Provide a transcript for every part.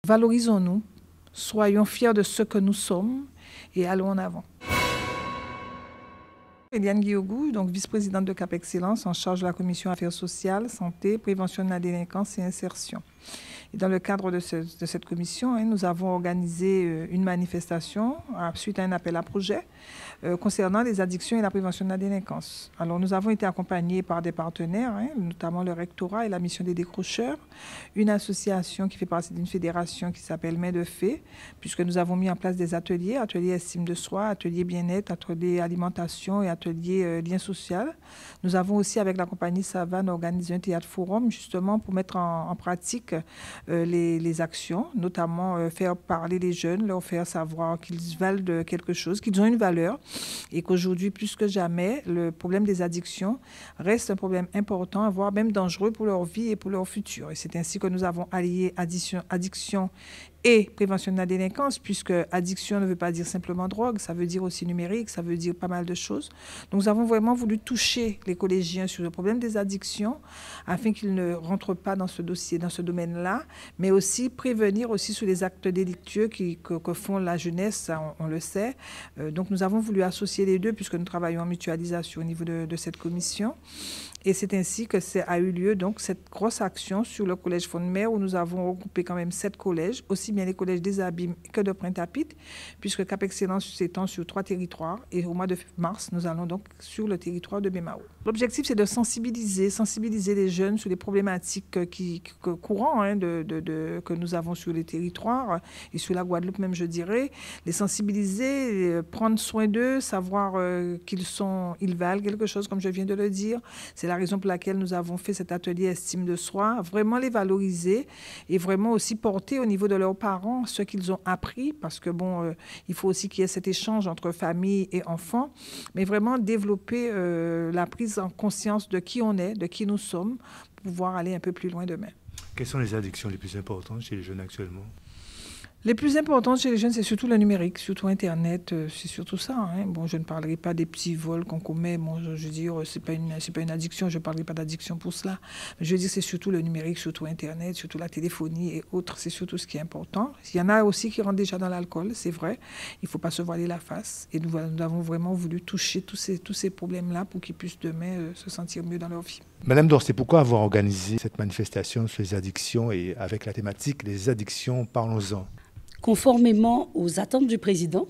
Valorisons-nous, soyons fiers de ce que nous sommes et allons en avant. Eliane Guiogou, donc vice-présidente de Cap Excellence en charge de la commission Affaires sociales, santé, prévention de la délinquance et insertion. Et dans le cadre de cette commission, nous avons organisé une manifestation suite à un appel à projet concernant les addictions et la prévention de la délinquance. Alors nous avons été accompagnés par des partenaires, notamment le rectorat et la mission des décrocheurs, une association qui fait partie d'une fédération qui s'appelle Main de Fée, puisque nous avons mis en place des ateliers estime de soi, ateliers bien-être, ateliers alimentation et ateliers lien social. Nous avons aussi avec la compagnie Savane organisé un théâtre forum justement pour mettre en pratique les actions, notamment faire parler les jeunes, leur faire savoir qu'ils valent quelque chose, qu'ils ont une valeur et qu'aujourd'hui, plus que jamais, le problème des addictions reste un problème important, voire même dangereux pour leur vie et pour leur futur. Et c'est ainsi que nous avons allié addiction et prévention de la délinquance, puisque addiction ne veut pas dire simplement drogue, ça veut dire aussi numérique, ça veut dire pas mal de choses. Donc nous avons vraiment voulu toucher les collégiens sur le problème des addictions, afin qu'ils ne rentrent pas dans ce dossier, dans ce domaine-là, mais aussi prévenir aussi sur les actes délictueux que font la jeunesse, on le sait. Donc nous avons voulu associer les deux, puisque nous travaillons en mutualisation au niveau de cette commission. Et c'est ainsi que a eu lieu donc cette grosse action sur le collège Front-de-Mer où nous avons regroupé quand même 7 collèges, aussi bien les collèges des Abîmes que de Pointe-à-Pitre, puisque Cap Excellence s'étend sur 3 territoires. Et au mois de mars, nous allons donc sur le territoire de Bémao. L'objectif, c'est de sensibiliser les jeunes sur les problématiques courantes que nous avons sur les territoires et sur la Guadeloupe même, je dirais. Les sensibiliser, prendre soin d'eux, savoir qu'ils valent quelque chose, comme je viens de le dire. C'est la raison pour laquelle nous avons fait cet atelier estime de soi, vraiment les valoriser et vraiment aussi porter au niveau de leurs parents ce qu'ils ont appris, parce que il faut aussi qu'il y ait cet échange entre famille et enfants, mais vraiment développer la prise en conscience de qui on est, de qui nous sommes, pour pouvoir aller un peu plus loin demain. Quelles sont les addictions les plus importantes chez les jeunes actuellement ? Les plus importantes chez les jeunes, c'est surtout le numérique, surtout Internet, c'est surtout ça. Bon, je ne parlerai pas des petits vols qu'on commet. Bon, je veux dire, c'est pas une addiction. Je ne parlerai pas d'addiction pour cela. Mais je veux dire, c'est surtout le numérique, surtout Internet, surtout la téléphonie et autres. C'est surtout ce qui est important. Il y en a aussi qui rentrent déjà dans l'alcool, c'est vrai. Il ne faut pas se voiler la face. Et nous avons vraiment voulu toucher tous ces problèmes-là pour qu'ils puissent demain se sentir mieux dans leur vie. Madame Dorsey, pourquoi avoir organisé cette manifestation sur les addictions et avec la thématique « Les addictions, parlons-en » ? Conformément aux attentes du président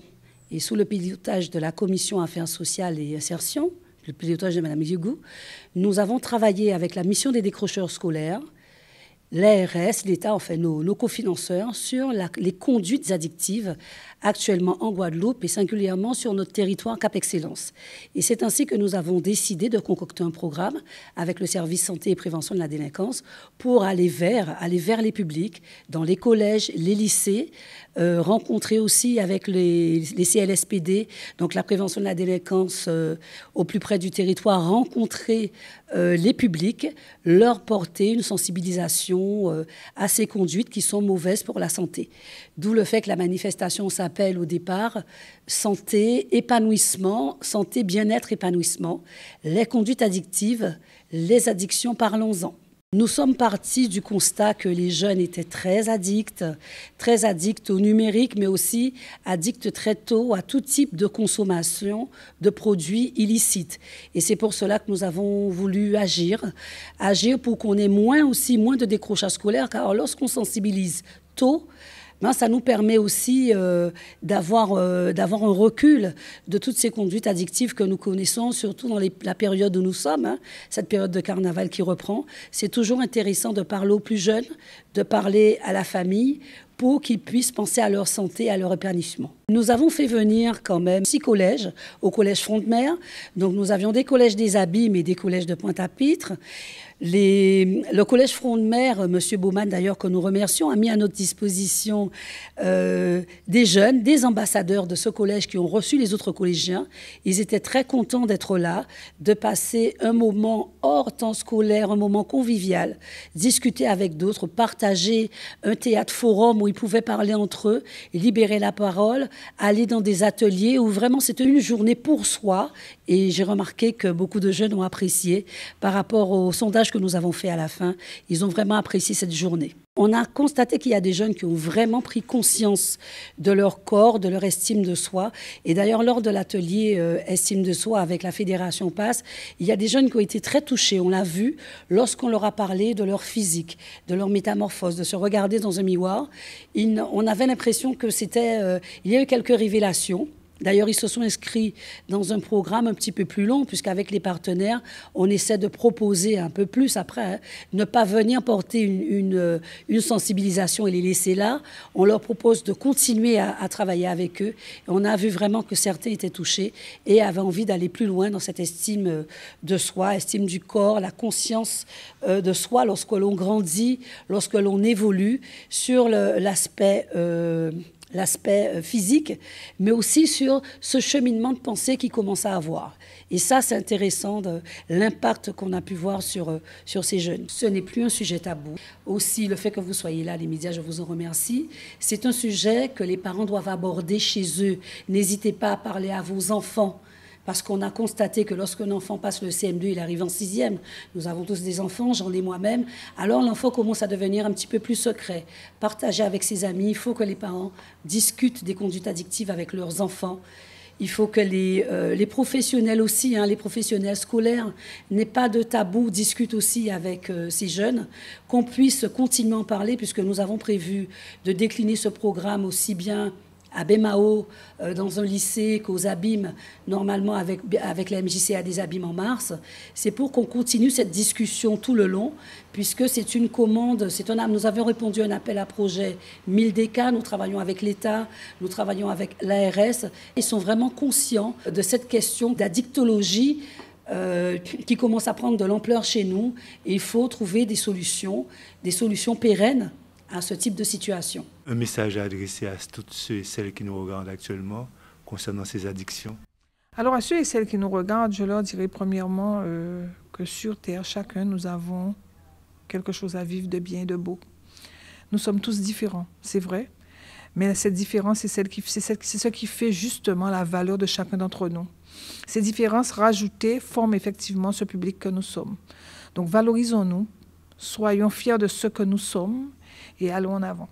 et sous le pilotage de la commission Affaires sociales et insertion, le pilotage de Mme Guiogou, nous avons travaillé avec la mission des décrocheurs scolaires, l'ARS, l'État, enfin nos cofinanceurs, sur les conduites addictives actuellement en Guadeloupe et singulièrement sur notre territoire Cap Excellence. Et c'est ainsi que nous avons décidé de concocter un programme avec le service santé et prévention de la délinquance pour aller vers les publics, dans les collèges, les lycées, rencontrer aussi avec les CLSPD, donc la prévention de la délinquance au plus près du territoire, rencontrer les publics, leur porter une sensibilisation à ces conduites qui sont mauvaises pour la santé. D'où le fait que la manifestation s'appelle au départ santé, épanouissement, santé, bien-être, épanouissement, les conduites addictives, les addictions, parlons-en. Nous sommes partis du constat que les jeunes étaient très addicts au numérique, mais aussi addicts très tôt à tout type de consommation de produits illicites. Et c'est pour cela que nous avons voulu agir pour qu'on ait moins de décrochage scolaire, car lorsqu'on sensibilise tôt, ça nous permet aussi d'avoir un recul de toutes ces conduites addictives que nous connaissons, surtout dans la période où nous sommes, cette période de carnaval qui reprend. C'est toujours intéressant de parler aux plus jeunes, de parler à la famille, pour qu'ils puissent penser à leur santé, à leur épanouissement. Nous avons fait venir quand même 6 collèges au collège Front-de-Mer. Donc nous avions des collèges des Abîmes et des collèges de Pointe-à-Pitre. Le collège Front-de-Mer, M. Baumann d'ailleurs, que nous remercions, a mis à notre disposition des jeunes, des ambassadeurs de ce collège qui ont reçu les autres collégiens. Ils étaient très contents d'être là, de passer un moment hors temps scolaire, un moment convivial, discuter avec d'autres, partager un théâtre forum où ils pouvaient parler entre eux, libérer la parole, aller dans des ateliers où vraiment c'était une journée pour soi. Et j'ai remarqué que beaucoup de jeunes ont apprécié par rapport au sondage que nous avons fait à la fin. Ils ont vraiment apprécié cette journée. On a constaté qu'il y a des jeunes qui ont vraiment pris conscience de leur corps, de leur estime de soi. Et d'ailleurs, lors de l'atelier estime de soi avec la Fédération PASS, il y a des jeunes qui ont été très touchés. On l'a vu lorsqu'on leur a parlé de leur physique, de leur métamorphose, de se regarder dans un miroir. On avait l'impression que il y a eu quelques révélations. D'ailleurs, ils se sont inscrits dans un programme un petit peu plus long, puisqu'avec les partenaires, on essaie de proposer un peu plus. Après, ne pas venir porter une sensibilisation et les laisser là. On leur propose de continuer à travailler avec eux. Et on a vu vraiment que certains étaient touchés et avaient envie d'aller plus loin dans cette estime de soi, estime du corps, la conscience de soi lorsque l'on grandit, lorsque l'on évolue sur l'aspect physique, mais aussi sur ce cheminement de pensée qu'ils commencent à avoir. Et ça, c'est intéressant, l'impact qu'on a pu voir sur ces jeunes. Ce n'est plus un sujet tabou. Aussi, le fait que vous soyez là, les médias, je vous en remercie. C'est un sujet que les parents doivent aborder chez eux. N'hésitez pas à parler à vos enfants. Parce qu'on a constaté que lorsqu'un enfant passe le CM2, il arrive en 6e. Nous avons tous des enfants, j'en ai moi-même. Alors l'enfant commence à devenir un petit peu plus secret. Partagé avec ses amis, il faut que les parents discutent des conduites addictives avec leurs enfants. Il faut que les professionnels aussi, les professionnels scolaires, n'aient pas de tabou, discutent aussi avec ces jeunes, qu'on puisse continuer à en parler, puisque nous avons prévu de décliner ce programme aussi bien à Bémao, dans un lycée, qu'aux Abîmes, normalement avec la MJCA des Abîmes en mars. C'est pour qu'on continue cette discussion tout le long, puisque c'est une commande, nous avons répondu à un appel à projet 1000 DK, nous travaillons avec l'État, nous travaillons avec l'ARS. Ils sont vraiment conscients de cette question d'addictologie qui commence à prendre de l'ampleur chez nous. Et il faut trouver des solutions pérennes à ce type de situation. Un message à adresser à toutes ceux et celles qui nous regardent actuellement concernant ces addictions? Alors à ceux et celles qui nous regardent, je leur dirais premièrement que sur Terre, chacun, nous avons quelque chose à vivre de bien et de beau. Nous sommes tous différents, c'est vrai, mais cette différence, c'est ce qui fait justement la valeur de chacun d'entre nous. Ces différences rajoutées forment effectivement ce public que nous sommes. Donc valorisons-nous, soyons fiers de ce que nous sommes, et allons en avant.